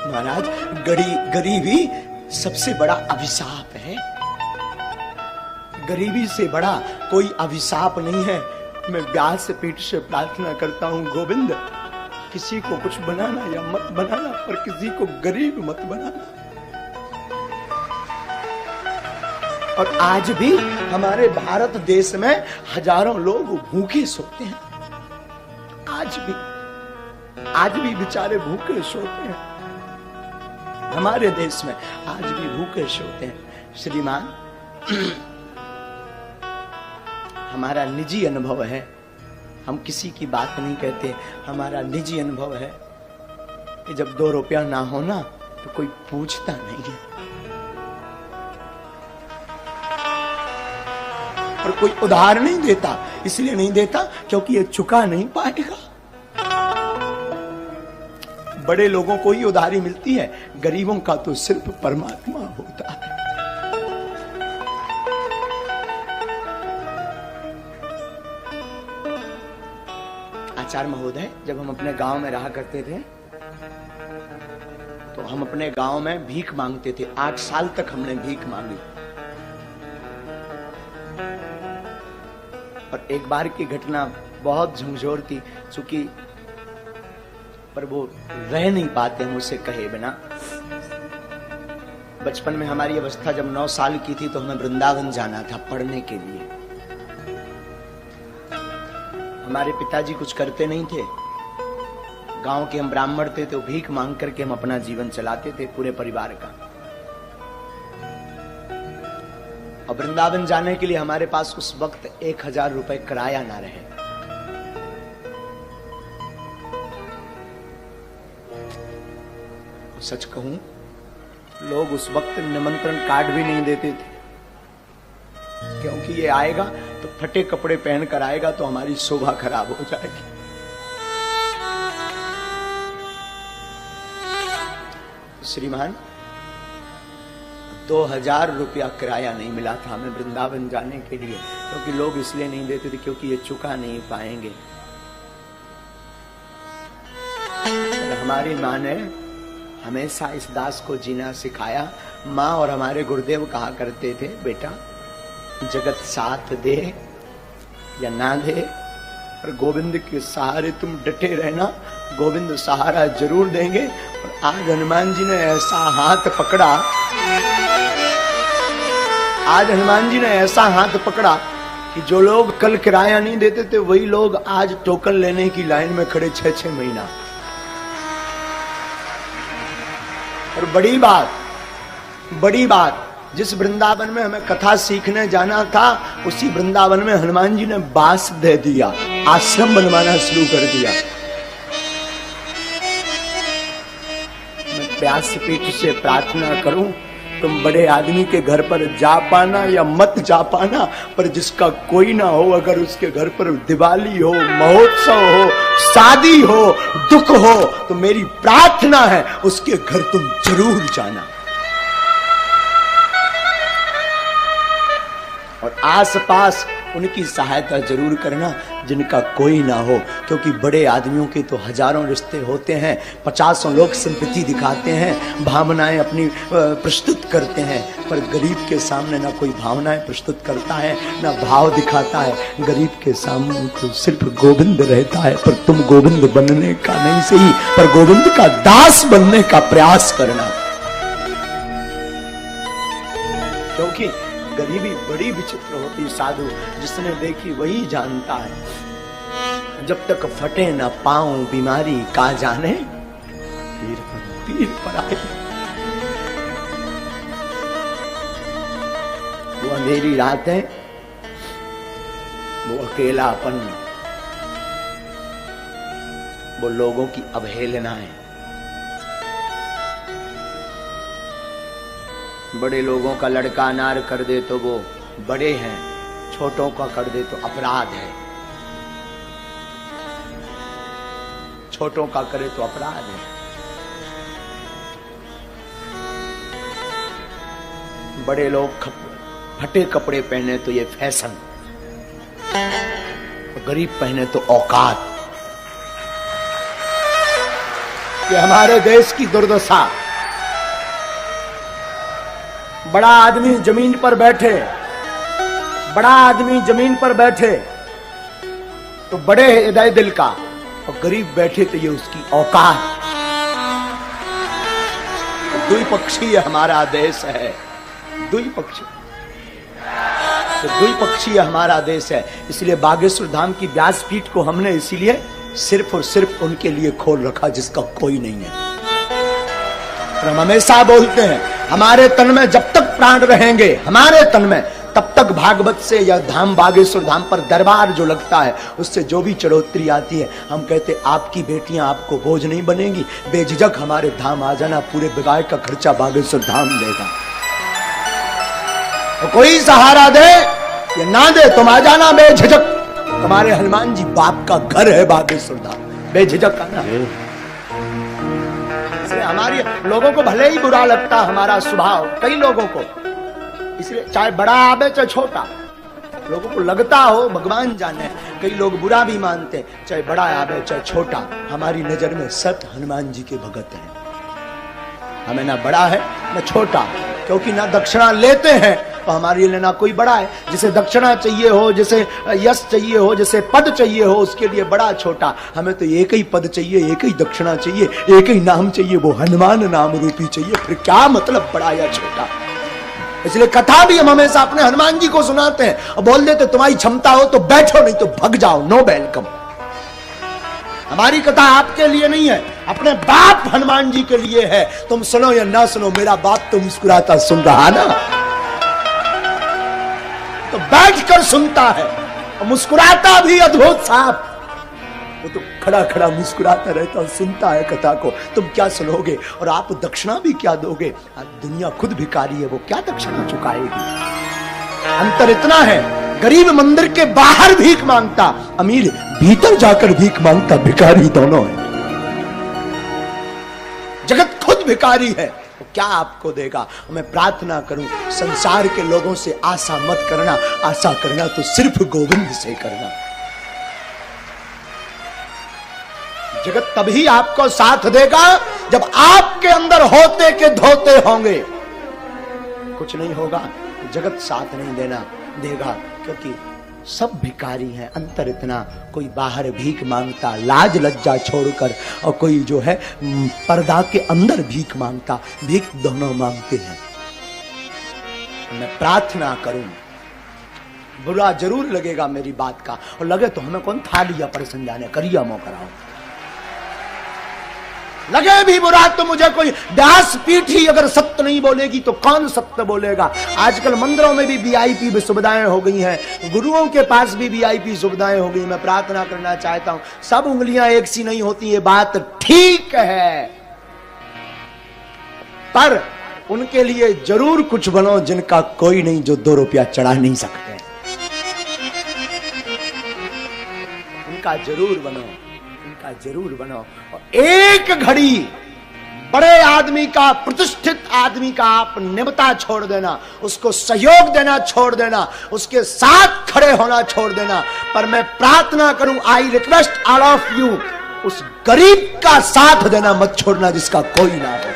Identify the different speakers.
Speaker 1: महाराज, गरीबी सबसे बड़ा अभिशाप है। गरीबी से बड़ा कोई अभिशाप नहीं है। मैं व्यास पीठ से प्रार्थना करता हूं, गोविंद, किसी को कुछ बनाना या मत बनाना, पर किसी को गरीब मत बनाना। और आज भी हमारे भारत देश में हजारों लोग भूखे सोते हैं। आज भी बेचारे भूखे सोते हैं। हमारे देश में आज भी भूखे सोते हैं। श्रीमान, हमारा निजी अनुभव है, हम किसी की बात नहीं कहते, हमारा निजी अनुभव है कि जब 2 रुपया ना हो ना तो कोई पूछता नहीं है, और कोई उधार नहीं देता। इसलिए नहीं देता क्योंकि ये चुका नहीं पाएगा। बड़े लोगों को ही उधारी मिलती है, गरीबों का तो सिर्फ परमात्मा होता है। आचार्य महोदय, जब हम अपने गांव में रहा करते थे तो हम अपने गांव में भीख मांगते थे। 8 साल तक हमने भीख मांगी। और एक बार की घटना बहुत झंझोर थी, चूंकि पर वो रह नहीं पाते हम उसे कहे बिना। बचपन में हमारी अवस्था जब 9 साल की थी तो हमें वृंदावन जाना था पढ़ने के लिए। हमारे पिताजी कुछ करते नहीं थे, गांव के हम ब्राह्मण थे, तो भीख मांग करके हम अपना जीवन चलाते थे पूरे परिवार का। और वृंदावन जाने के लिए हमारे पास उस वक्त 1000 रुपए किराया ना रहे। सच कहूं, लोग उस वक्त निमंत्रण कार्ड भी नहीं देते थे, क्योंकि ये आएगा तो फटे कपड़े पहन कर आएगा तो हमारी शोभा खराब हो जाएगी। श्रीमान, 2000 रुपया किराया नहीं मिला था हमें वृंदावन जाने के लिए, क्योंकि लोग इसलिए नहीं देते थे क्योंकि ये चुका नहीं पाएंगे। हमारी माँ ने हमेशा इस दास को जीना सिखाया। माँ और हमारे गुरुदेव कहा करते थे, बेटा जगत साथ दे या ना दे, पर गोविंद के सहारे तुम डटे रहना, गोविंद सहारा जरूर देंगे। और आज हनुमान जी ने ऐसा हाथ पकड़ा, आज हनुमान जी ने ऐसा हाथ पकड़ा कि जो लोग कल किराया नहीं देते थे वही लोग आज टोकन लेने की लाइन में खड़े 6-6 महीना। और बड़ी बात, जिस वृंदावन में हमें कथा सीखने जाना था उसी वृंदावन में हनुमान जी ने बास दे दिया, आश्रम बनवाना शुरू कर दिया। मैं व्यासपीठ से प्रार्थना करूं, तुम बड़े आदमी के घर पर जा पाना या मत जा पाना, पर जिसका कोई ना हो, अगर उसके घर पर दिवाली हो, महोत्सव हो, शादी हो, दुख हो, तो मेरी प्रार्थना है उसके घर तुम जरूर जाना। और आसपास उनकी सहायता जरूर करना जिनका कोई ना हो, क्योंकि बड़े आदमियों के तो हजारों रिश्ते होते हैं, 50 लोग सिंपैथी दिखाते हैं, भावनाएं अपनी प्रस्तुत करते हैं, पर गरीब के सामने ना कोई भावनाएं प्रस्तुत करता है ना भाव दिखाता है। गरीब के सामने तो सिर्फ गोविंद रहता है। पर तुम गोविंद बनने का नहीं सही, पर गोविंद का दास बनने का प्रयास करना, क्योंकि गरीबी बड़ी विचित्र होती। साधु जिसने देखी वही जानता है। जब तक फटे न पाऊं बीमारी का जाने, तीर पर आए। वो अंधेरी रातें, वो अकेलापन, वो लोगों की अवहेलनाएं, बड़े लोगों का लड़का अनार कर दे तो वो बड़े हैं, छोटों का कर दे तो अपराध है, छोटों का करे तो अपराध है। बड़े लोग फटे कपड़े पहने तो ये फैशन, गरीब पहने तो औकात। कि हमारे देश की दुर्दशा, बड़ा आदमी जमीन पर बैठे, बड़ा आदमी जमीन पर बैठे तो बड़े हृदय दिल का, और गरीब बैठे तो ये उसकी औकात। द्विपक्षीय हमारा देश है, द्विपक्षीय, तो द्विपक्षीय हमारा देश है। इसलिए बागेश्वर धाम की व्यासपीठ को हमने इसीलिए सिर्फ और सिर्फ उनके लिए खोल रखा जिसका कोई नहीं है। और हम हमेशा बोलते हैं हमारे तन में जब तक प्राण रहेंगे, हमारे तन में, तब तक भागवत से या धाम बागेश्वर धाम पर दरबार जो लगता है उससे जो भी चढ़ोतरी आती है, हम कहते आपकी बेटियां आपको बोझ नहीं बनेगी, बेझिझक हमारे धाम आ जाना, पूरे विवाह का खर्चा बागेश्वर धाम देगा। तो कोई सहारा दे या ना दे, तुम आ जाना बेझिझक, तुम्हारे हनुमान जी बाप का घर है बागेश्वर धाम, बेझिझक आना। इसलिए हमारी लोगों को भले ही बुरा लगता हमारा स्वभाव, कई लोगों को, इसलिए चाहे बड़ा आवे चाहे छोटा, लोगों को लगता हो, भगवान जाने, कई लोग बुरा भी मानते, चाहे बड़ा आवे चाहे छोटा, हमारी नजर में सब हनुमान जी के भगत हैं। हमें ना बड़ा है ना छोटा, क्योंकि ना दक्षिणा लेते हैं तो हमारे लिए ना कोई बड़ा है। जिसे दक्षिणा चाहिए हो, जिसे यश चाहिए हो, जिसे पद चाहिए हो, उसके लिए बड़ा छोटा। हमें तो एक ही पद चाहिए, एक ही दक्षिणा चाहिए, एक ही नाम चाहिए, वो हनुमान नाम रूपी चाहिए। फिर क्या मतलब बड़ा या छोटा। इसलिए कथा भी हम हमेशा अपने हनुमान जी को सुनाते हैं और बोल देते तुम्हारी क्षमता हो तो बैठो, नहीं तो भग जाओ, नो वेलकम। हमारी कथा आपके लिए नहीं है, अपने बाप हनुमान जी के लिए है। तुम सुनो या ना सुनो, मेरा बाप तो मुस्कुराता सुन रहा ना, तो बैठकर सुनता है और मुस्कुराता भी अद्भुत साहब। वो तो खड़ा खड़ा मुस्कुराता रहता और सुनता है कथा को। तुम क्या सुनोगे और आप दक्षिणा भी क्या दोगे? दुनिया खुद भिखारी है, वो क्या दक्षिणा चुकाएगी? अंतर इतना है, गरीब मंदिर के बाहर भीख मांगता, अमीर भीतर जाकर भीख मांगता, भिखारी दोनों है। जगत खुद भिखारी है, तो क्या आपको देगा? मैं प्रार्थना करूं संसार के लोगों से आशा मत करना, आशा करना तो सिर्फ गोविंद से करना। जगत तभी आपको साथ देगा जब आपके अंदर होते के धोते होंगे। कुछ नहीं होगा तो जगत साथ नहीं देगा, क्योंकि सब भिखारी हैं। अंतर इतना, कोई बाहर भीख मांगता लाज लज्जा छोड़कर, और कोई जो है पर्दा के अंदर भीख मांगता, भीख दोनों मांगते हैं। मैं प्रार्थना करूं, बुरा जरूर लगेगा मेरी बात का, और लगे तो हमें कौन थालिया पर समझाने, करिया मो कराओ। लगे भी बुरा तो मुझे कोई व्यास पीठ ही अगर सत्य नहीं बोलेगी तो कौन सत्य बोलेगा। आजकल मंदिरों में भी वीआईपी सुविधाएं हो गई हैं, गुरुओं के पास भी वीआईपी सुविधाएं हो गई। मैं प्रार्थना करना चाहता हूं, सब उंगलियां एक सी नहीं होती, ये बात ठीक है, पर उनके लिए जरूर कुछ बनो जिनका कोई नहीं, जो 2 रुपया चढ़ा नहीं सकते, उनका जरूर बनो, उनका जरूर बनो। और एक घड़ी बड़े आदमी का, प्रतिष्ठित आदमी का आप निमता छोड़ देना, उसको सहयोग देना छोड़ देना, उसके साथ खड़े होना छोड़ देना। पर मैं प्रार्थना करूं, I request all of you, उस गरीब का साथ देना मत छोड़ना जिसका कोई ना हो।